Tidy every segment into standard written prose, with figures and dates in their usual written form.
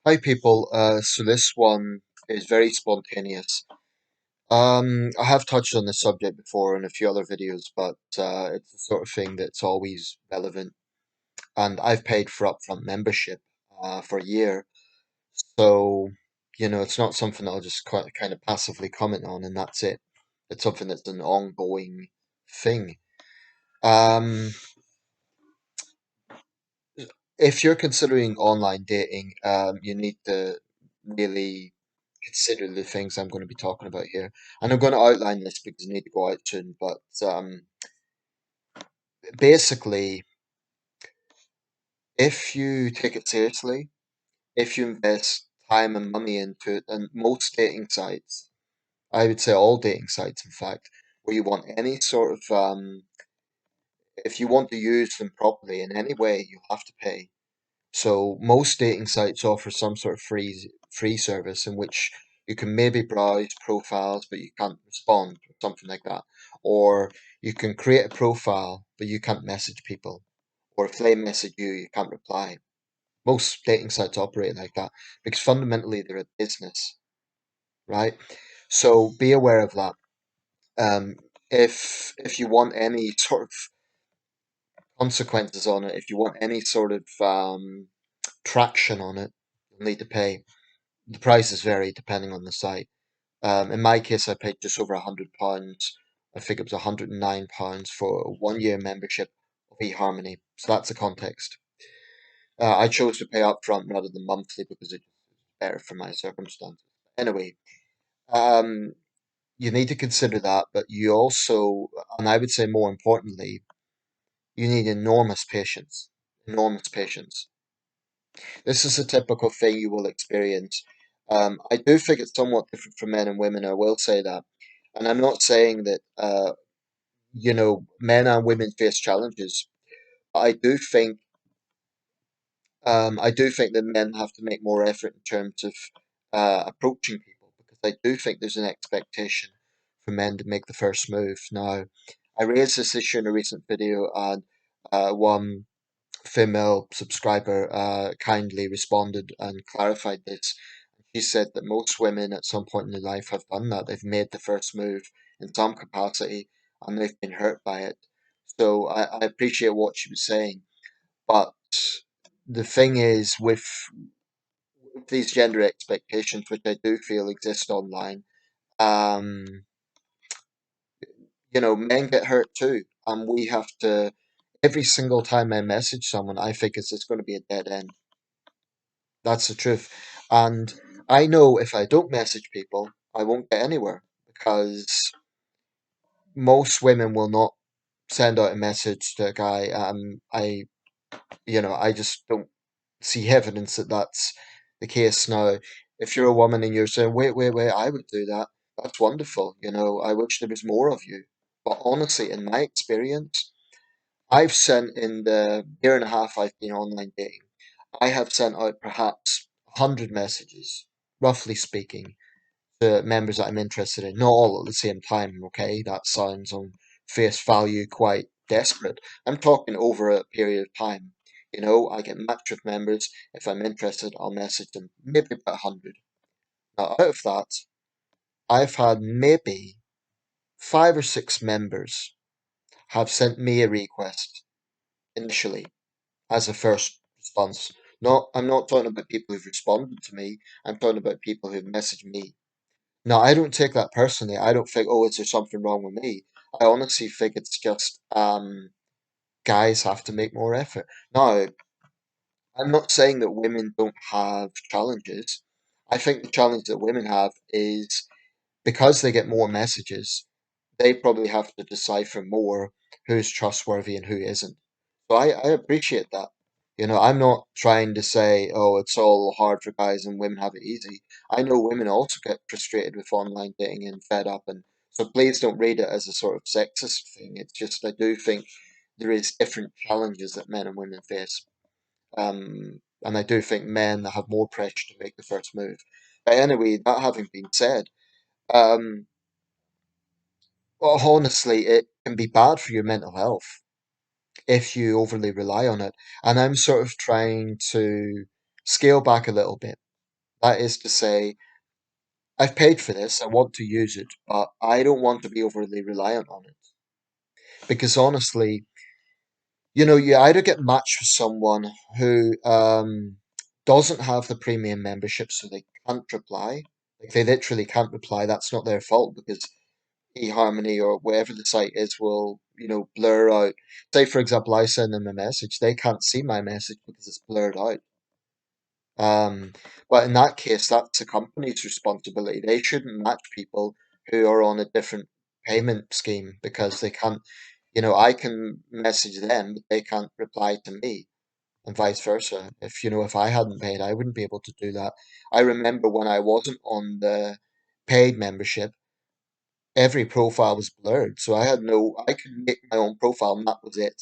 Hi people, so this one is very spontaneous. I have touched on this subject before in a few other videos, but it's the sort of thing that's always relevant. And I've paid for upfront membership for a year, so it's not something that I'll just kind of passively comment on, and that's it. It's something that's an ongoing thing. Um, if you're considering online dating, you need to really consider the things I'm going to be talking about here. And I'm going to outline this because I need to go out soon. But basically, if you take it seriously, if you invest time and money into it, and most dating sites, I would say all dating sites, in fact, where you want any sort of, if you want to use them properly in any way, you have to pay. So most dating sites offer some sort of free service in which you can maybe browse profiles but you can't respond or something like that. Or you can create a profile but you can't message people. Or if they message you, you can't reply. Most dating sites operate like that because fundamentally they're a business, right? So be aware of that. Um, if you want any sort of consequences on it, if you want any sort of traction on it, you'll need to pay. The prices vary depending on the site. In my case, I paid just over £100. I think it was £109 for a 1 year membership of eHarmony. So that's the context. I chose to pay upfront rather than monthly because it's better for my circumstances. Anyway, um, you need to consider that, but you also, and I would say more importantly, you need enormous patience. Enormous patience. This is a typical thing you will experience. I do think it's somewhat different for men and women, I will say that. And I'm not saying that, men and women face challenges. But I do think that men have to make more effort in terms of approaching people because I do think there's an expectation for men to make the first move. Now, I raised this issue in a recent video, and one female subscriber kindly responded and clarified this. She said that most women at some point in their life have done that. They've made the first move in some capacity and they've been hurt by it. So I appreciate what she was saying. But the thing is, with these gender expectations, which I do feel exist online, um, men get hurt too. And we have to, every single time I message someone, I think it's just going to be a dead end. That's the truth. And I know if I don't message people, I won't get anywhere because most women will not send out a message to a guy. I just don't see evidence that that's the case now. If you're a woman and you're saying, wait, wait, wait, I would do that, that's wonderful. I wish there was more of you. But honestly, in my experience, I've sent in the year and a half I've been online dating, I have sent out perhaps 100 messages, roughly speaking, to members that I'm interested in. Not all at the same time, okay? That sounds on face value quite desperate. I'm talking over a period of time. I get matched with members. If I'm interested, I'll message them. Maybe about 100. Now, out of that, I've had maybe 5 or 6 members have sent me a request initially as a first response. I'm not talking about people who've responded to me. I'm talking about people who've messaged me. Now, I don't take that personally. I don't think, oh, is there something wrong with me? I honestly think it's just guys have to make more effort. Now, I'm not saying that women don't have challenges. I think the challenge that women have is because they get more messages, they probably have to decipher more who's trustworthy and who isn't. So I appreciate that. I'm not trying to say, oh, it's all hard for guys and women have it easy. I know women also get frustrated with online dating and fed up, and so please don't read it as a sort of sexist thing. It's just I do think there is different challenges that men and women face. And I do think men have more pressure to make the first move. But anyway, that having been said, um, well, honestly, it can be bad for your mental health if you overly rely on it. And I'm sort of trying to scale back a little bit. That is to say, I've paid for this, I want to use it, but I don't want to be overly reliant on it. Because honestly, you either get matched with someone who doesn't have the premium membership, so they can't reply. Like they literally can't reply. That's not their fault because eHarmony or whatever the site is will, blur out. Say, for example, I send them a message, they can't see my message because it's blurred out. Um, but in that case, that's the company's responsibility. They shouldn't match people who are on a different payment scheme because they can't, I can message them, but they can't reply to me, and vice versa. If I hadn't paid, I wouldn't be able to do that. I remember when I wasn't on the paid membership, every profile was blurred, so I could make my own profile, and that was it,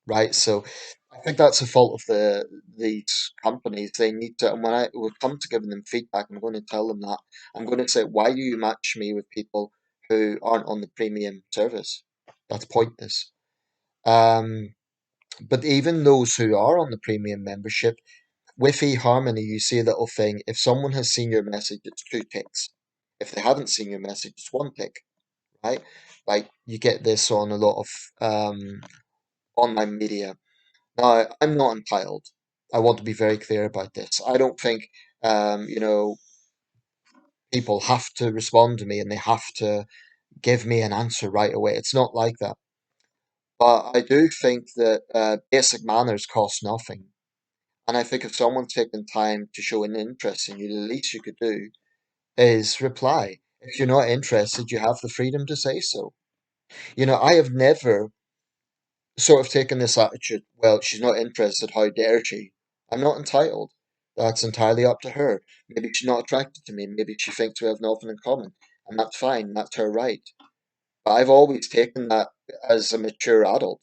right? So I think that's the fault of these companies. They need to, and when I will come to giving them feedback, I'm going to tell them that. I'm going to say, why do you match me with people who aren't on the premium service? That's pointless. Um, but even those who are on the premium membership, with eHarmony, you see a little thing. If someone has seen your message, it's two ticks. If they haven't seen your message, it's one tick, right? Like you get this on a lot of online media. Now, I'm not entitled. I want to be very clear about this. I don't think, people have to respond to me and they have to give me an answer right away. It's not like that. But I do think that basic manners cost nothing. And I think if someone's taken time to show an interest in you, the least you could do is reply. If you're not interested, you have the freedom to say so. I have never sort of taken this attitude, well, she's not interested, how dare she? I'm not entitled. That's entirely up to her. Maybe she's not attracted to me, maybe she thinks we have nothing in common, and that's fine, that's her right. But I've always taken that as a mature adult.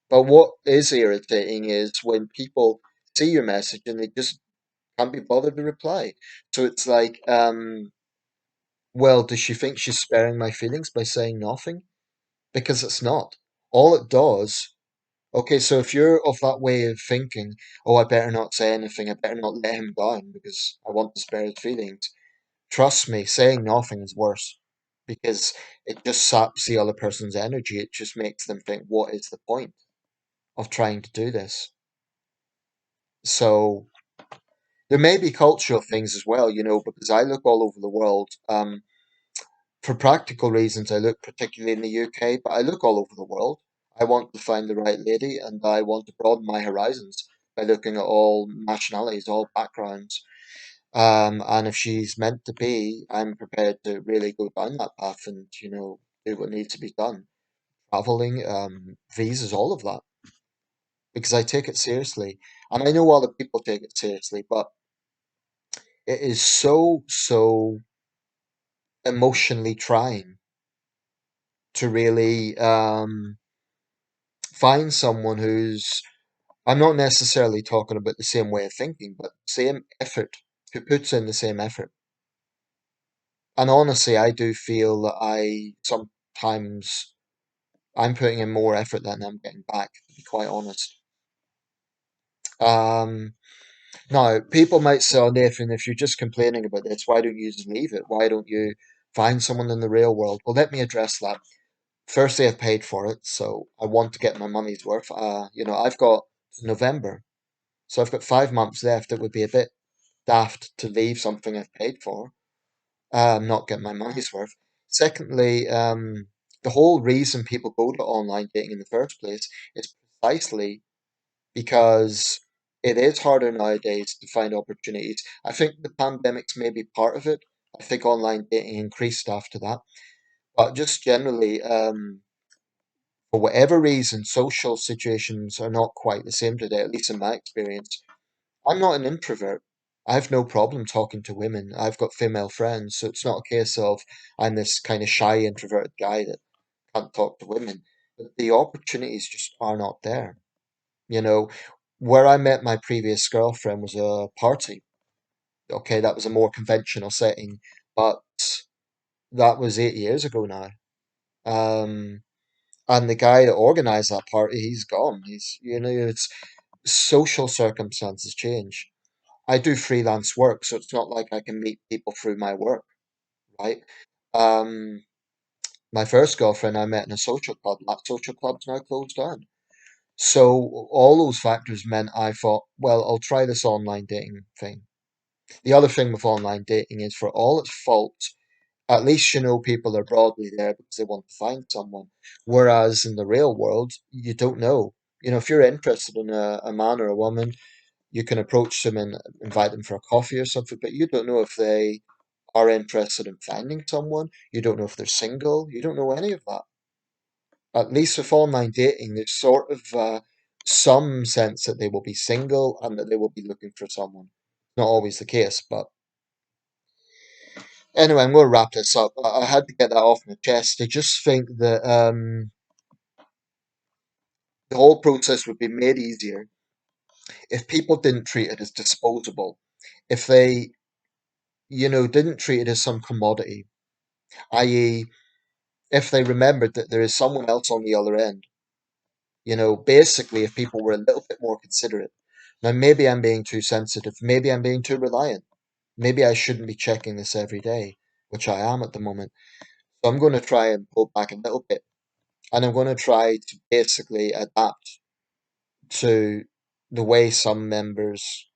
But what is irritating is when people see your message and they just can't be bothered to reply. So it's like, well, does she think she's sparing my feelings by saying nothing? Because it's not. All it does. Okay, so if you're of that way of thinking, oh, I better not say anything, I better not let him down because I want to spare his feelings, trust me, saying nothing is worse because it just saps the other person's energy. It just makes them think, what is the point of trying to do this? So there may be cultural things as well, because I look all over the world. For practical reasons, I look particularly in the UK, but I look all over the world. I want to find the right lady and I want to broaden my horizons by looking at all nationalities, all backgrounds. And if she's meant to be, I'm prepared to really go down that path and, do what needs to be done. Traveling, visas, all of that, because I take it seriously. And I know other people take it seriously, but it is so, so emotionally trying to really find someone who's, I'm not necessarily talking about the same way of thinking, but same effort, who puts in the same effort. And honestly, I do feel that I sometimes I'm putting in more effort than I'm getting back, to be quite honest. Um, Now, people might say, oh, Nathan, if you're just complaining about this, why don't you just leave it? Why don't you find someone in the real world? Well, let me address that. Firstly, I've paid for it, so I want to get my money's worth. I've got November, so I've got 5 months left. It would be a bit daft to leave something I've paid for, not get my money's worth. Secondly, the whole reason people go to online dating in the first place is precisely because it is harder nowadays to find opportunities. I think the pandemic's maybe part of it. I think online dating increased after that. But just generally, for whatever reason, social situations are not quite the same today, at least in my experience. I'm not an introvert. I have no problem talking to women. I've got female friends, so it's not a case of I'm this kind of shy, introverted guy that can't talk to women. But the opportunities just are not there. You know, where I met my previous girlfriend was a party. Okay, that was a more conventional setting, but that was 8 years ago now. Um, and the guy that organized that party, he's gone. It's social circumstances change. I do freelance work, so it's not like I can meet people through my work, right? Um, my first girlfriend I met in a social club. That social club's now closed down. So all those factors meant I thought, well, I'll try this online dating thing. The other thing with online dating is for all its faults, at least you know people are broadly there because they want to find someone. Whereas in the real world, you don't know. You know, if you're interested in a man or a woman, you can approach them and invite them for a coffee or something, but you don't know if they are interested in finding someone. You don't know if they're single. You don't know any of that. At least with online dating, there's sort of some sense that they will be single and that they will be looking for someone. Not always the case, but anyway, I'm going to wrap this up. I had to get that off my chest. I just think that the whole process would be made easier if people didn't treat it as disposable. If they, didn't treat it as some commodity, i.e., if they remembered that there is someone else on the other end. Basically, if people were a little bit more considerate. Now, maybe I'm being too sensitive. Maybe I'm being too reliant. Maybe I shouldn't be checking this every day, which I am at the moment. So I'm going to try and pull back a little bit. And I'm going to try to basically adapt to the way some members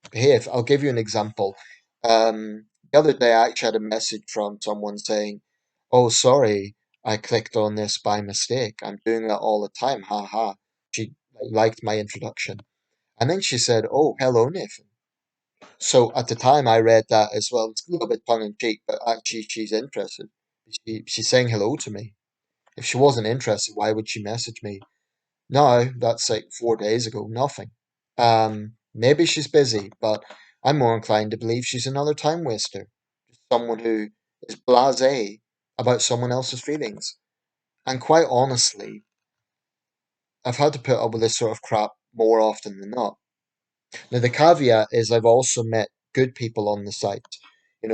behave. I'll give you an example. The other day, I actually had a message from someone saying, "Oh, sorry, I clicked on this by mistake. I'm doing that all the time. Ha ha." She liked my introduction. And then she said, "Oh, hello, Nathan." So at the time, I read that as well. It's a little bit tongue in cheek, but actually, she's interested. She's saying hello to me. If she wasn't interested, why would she message me? No, that's like 4 days ago. Nothing. Maybe she's busy, but I'm more inclined to believe she's another time waster. Someone who is blasé about someone else's feelings. And quite honestly, I've had to put up with this sort of crap more often than not. Now, the caveat is I've also met good people on the site,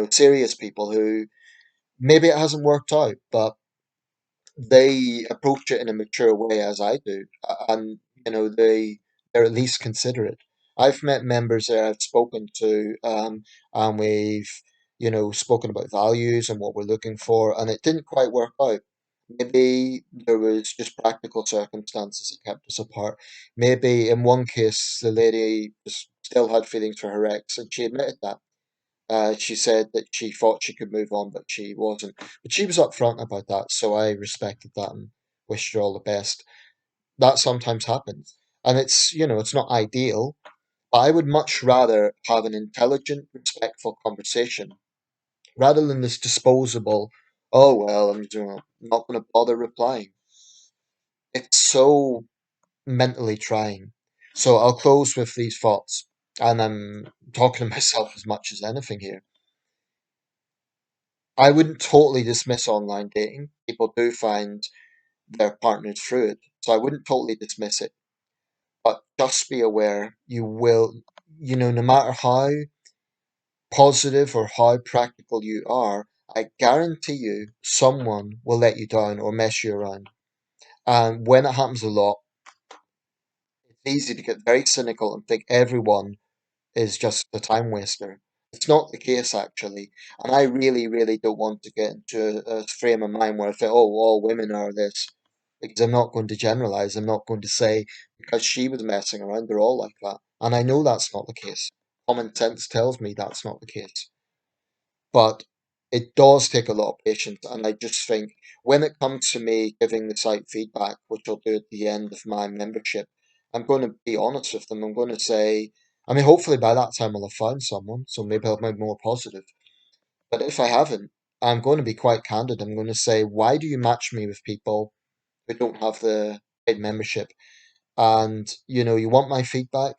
serious people who maybe it hasn't worked out, but they approach it in a mature way as I do, and they're at least considerate. I've met members there I've spoken to, and we've spoken about values and what we're looking for, and it didn't quite work out. Maybe there was just practical circumstances that kept us apart. Maybe in one case the lady just still had feelings for her ex, and she admitted that. She said that she thought she could move on, but she wasn't. But she was upfront about that, so I respected that and wished her all the best. That sometimes happens. And it's not ideal, but I would much rather have an intelligent, respectful conversation rather than this disposable, oh, well, not going to bother replying. It's so mentally trying. So I'll close with these thoughts, and I'm talking to myself as much as anything here. I wouldn't totally dismiss online dating. People do find their partners through it. So I wouldn't totally dismiss it. But just be aware you will, no matter how positive or how practical you are, I guarantee you someone will let you down or mess you around. And when it happens a lot, it's easy to get very cynical and think everyone is just a time waster. It's not the case, actually. And I really, really don't want to get into a frame of mind where I think, oh, all women are this. Because I'm not going to generalize. I'm not going to say, because she was messing around, they're all like that. And I know that's not the case. Common sense tells me that's not the case. But it does take a lot of patience. And I just think when it comes to me giving the site feedback, which I'll do at the end of my membership, I'm going to be honest with them. I'm going to say, I mean, hopefully by that time I'll have found someone, so maybe I'll be more positive. But if I haven't, I'm going to be quite candid. I'm going to say, why do you match me with people who don't have the paid membership? And, you want my feedback?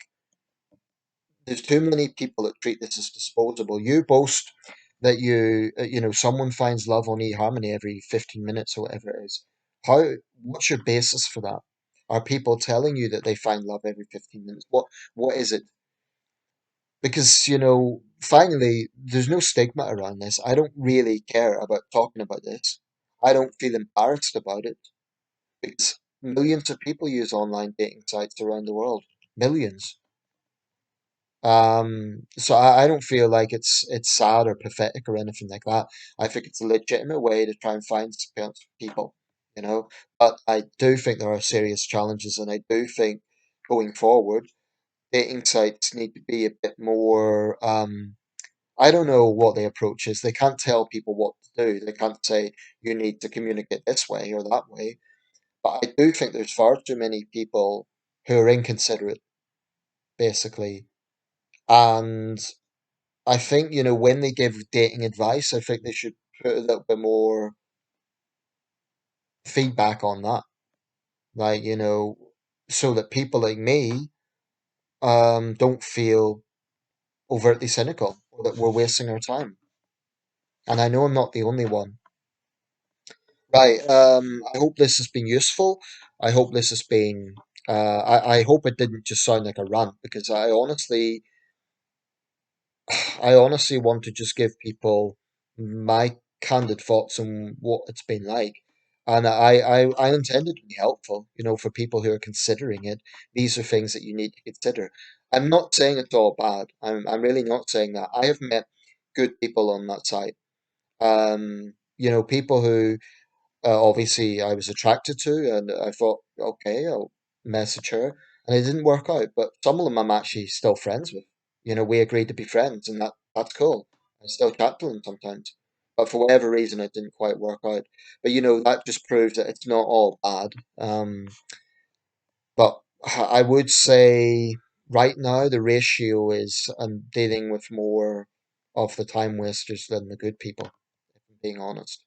There's too many people that treat this as disposable. You boast that someone finds love on eHarmony every 15 minutes or whatever it is. What's your basis for that? Are people telling you that they find love every 15 minutes? What is it? Because, finally, there's no stigma around this. I don't really care about talking about this. I don't feel embarrassed about it because millions of people use online dating sites around the world. Millions. So I don't feel like it's sad or pathetic or anything like that. I think it's a legitimate way to try and find people, you know. But I do think there are serious challenges, and I do think going forward, dating sites need to be a bit more. I don't know what the approach is. They can't tell people what to do. They can't say you need to communicate this way or that way. But I do think there's far too many people who are inconsiderate, basically. And I think, when they give dating advice, I think they should put a little bit more feedback on that. Like, so that people like me don't feel overtly cynical or that we're wasting our time. And I know I'm not the only one. Right. I hope this has been useful. I hope this has been I hope it didn't just sound like a rant because I honestly want to just give people my candid thoughts on what it's been like. And I intended to be helpful, for people who are considering it. These are things that you need to consider. I'm not saying it's all bad. I'm really not saying that. I have met good people on that side. People who obviously I was attracted to, and I thought, okay, I'll message her, and it didn't work out. But some of them I'm actually still friends with. We agreed to be friends, and that's cool. I still chat to them sometimes, but for whatever reason, it didn't quite work out. But that just proves that it's not all bad. But I would say right now the ratio is I'm dealing with more of the time wasters than the good people, if I'm being honest.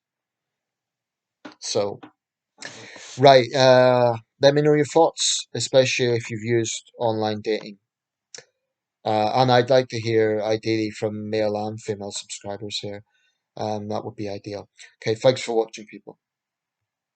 So. Right. Let me know your thoughts, especially if you've used online dating. And I'd like to hear, ideally, from male and female subscribers here. That would be ideal. Okay, thanks for watching, people.